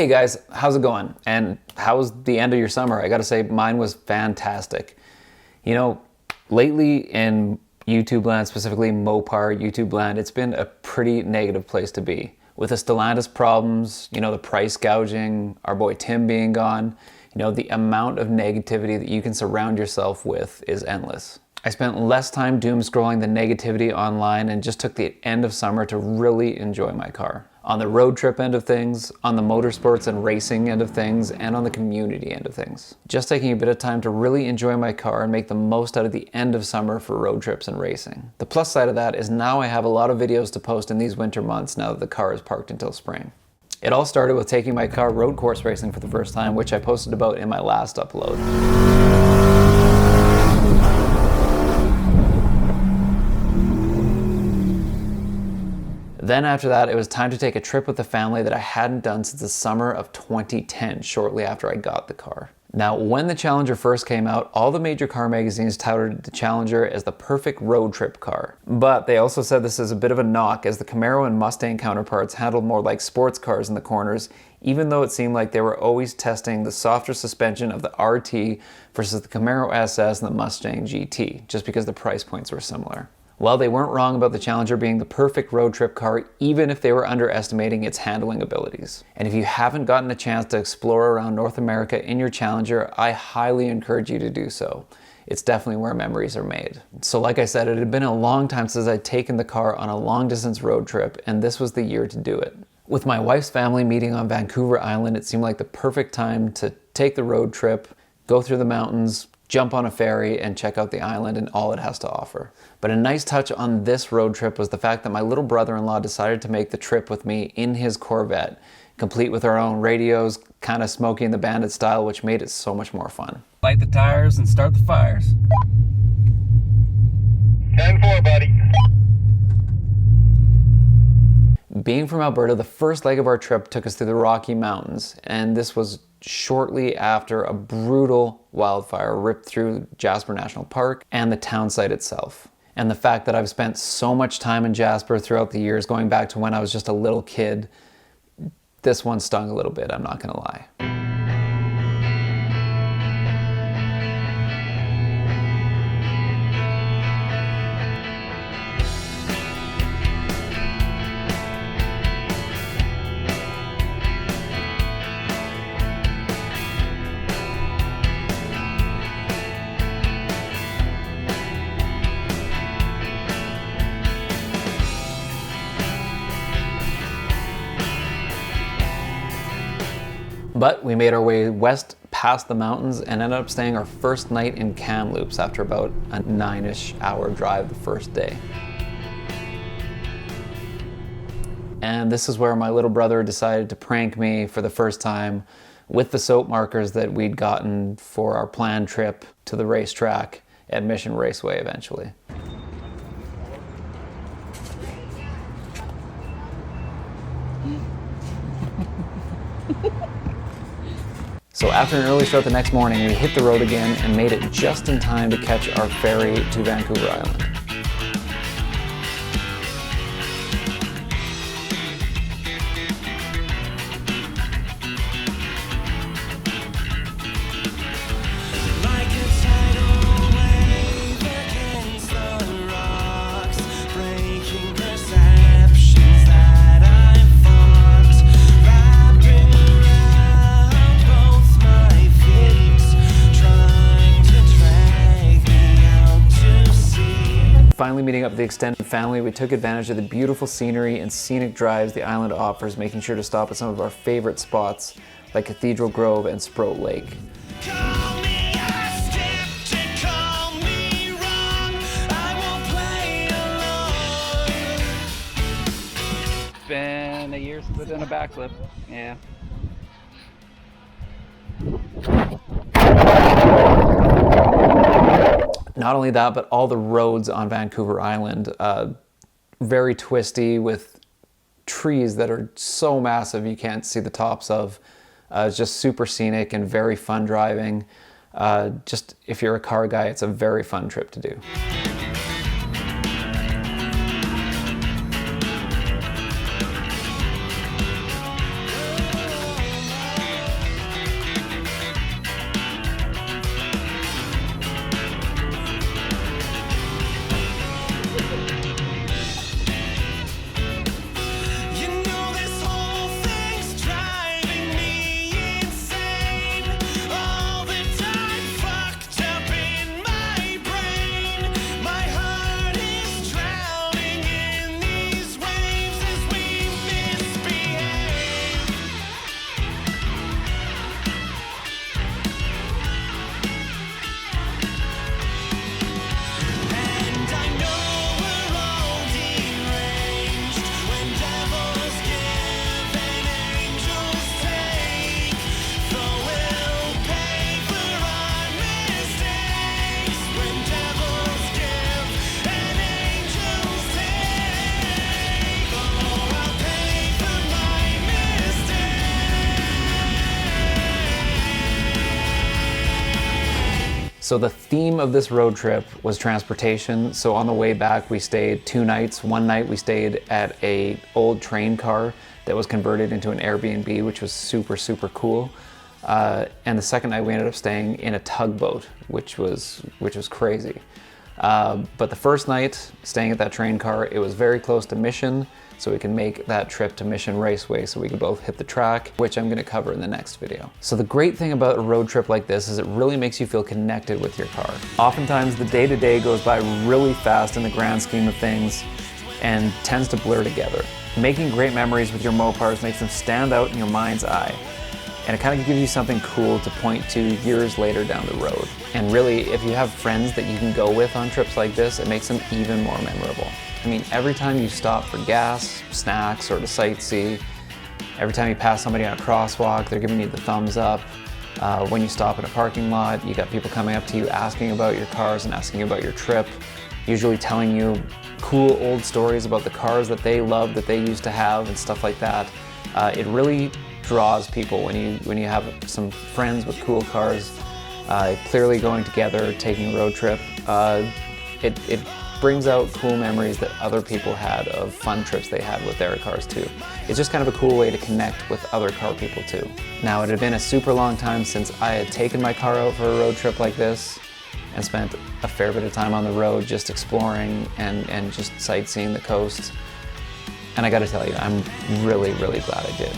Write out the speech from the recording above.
Hey guys, how's it going? And how was the end of your summer? I gotta say, mine was fantastic. You know, lately in YouTube land, specifically Mopar YouTube land, it's been a pretty negative place to be. With the Stellantis problems, you know, the price gouging, our boy Tim being gone, you know, the amount of negativity that you can surround yourself with is endless. I spent less time doom scrolling the negativity online and just took the end of summer to really enjoy my car. On the road trip end of things, on the motorsports and racing end of things, and on the community end of things. Just taking a bit of time to really enjoy my car and make the most out of the end of summer for road trips and racing. The plus side of that is now I have a lot of videos to post in these winter months now that the car is parked until spring. It all started with taking my car road course racing for the first time, which I posted about in my last upload. Then after that, it was time to take a trip with the family that I hadn't done since the summer of 2010, shortly after I got the car. Now, when the Challenger first came out, all the major car magazines touted the Challenger as the perfect road trip car. But they also said this is a bit of a knock, as the Camaro and Mustang counterparts handled more like sports cars in the corners, even though it seemed like they were always testing the softer suspension of the RT versus the Camaro SS and the Mustang GT, just because the price points were similar. Well, they weren't wrong about the Challenger being the perfect road trip car, even if they were underestimating its handling abilities. And if you haven't gotten a chance to explore around North America in your Challenger, I highly encourage you to do so. It's definitely where memories are made. So like I said, it had been a long time since I'd taken the car on a long distance road trip, and this was the year to do it. With my wife's family meeting on Vancouver Island, it seemed like the perfect time to take the road trip, go through the mountains, jump on a ferry, and check out the island and all it has to offer. But a nice touch on this road trip was the fact that my little brother-in-law decided to make the trip with me in his Corvette, complete with our own radios, kind of Smokey and the Bandit style, which made it so much more fun. Light the tires and start the fires. 10-4, buddy. Being from Alberta, the first leg of our trip took us through the Rocky Mountains, and this was shortly after a brutal wildfire ripped through Jasper National Park and the town site itself. And the fact that I've spent so much time in Jasper throughout the years, going back to when I was just a little kid, this one stung a little bit, I'm not gonna lie. But we made our way west past the mountains and ended up staying our first night in Kamloops after about a 9-ish hour drive the first day. And this is where my little brother decided to prank me for the first time with the soap markers that we'd gotten for our planned trip to the racetrack at Mission Raceway eventually. So after an early start the next morning, we hit the road again and made it just in time to catch our ferry to Vancouver Island. Finally meeting up with the extended family, we took advantage of the beautiful scenery and scenic drives the island offers, making sure to stop at some of our favorite spots like Cathedral Grove and Sproat Lake. It's been a year since I've done a backflip, yeah. Not only that, but all the roads on Vancouver Island, very twisty with trees that are so massive you can't see the tops of. It's just super scenic and very fun driving. Just if you're a car guy, it's a very fun trip to do. So the theme of this road trip was transportation. So on the way back, we stayed 2 nights. One night we stayed at a old train car that was converted into an Airbnb, which was super, super cool. And the second night we ended up staying in a tugboat, which was crazy. But the first night, staying at that train car, it was very close to Mission, so we can make that trip to Mission Raceway so we could both hit the track, which I'm gonna cover in the next video. So the great thing about a road trip like this is it really makes you feel connected with your car. Oftentimes the day-to-day goes by really fast in the grand scheme of things and tends to blur together. Making great memories with your Mopars makes them stand out in your mind's eye. And it kind of gives you something cool to point to years later down the road. And really, if you have friends that you can go with on trips like this, it makes them even more memorable. I mean, every time you stop for gas, snacks, or to sightsee, every time you pass somebody on a crosswalk, they're giving you the thumbs up. When you stop in a parking lot, you got people coming up to you asking about your cars and asking about your trip, usually telling you cool old stories about the cars that they love, that they used to have, and stuff like that. It really draws people when you have some friends with cool cars, clearly going together, taking a road trip. It brings out cool memories that other people had of fun trips they had with their cars too. It's just kind of a cool way to connect with other car people too. Now, it had been a super long time since I had taken my car out for a road trip like this and spent a fair bit of time on the road just exploring and just sightseeing the coast. And I gotta tell you, I'm really, really glad I did.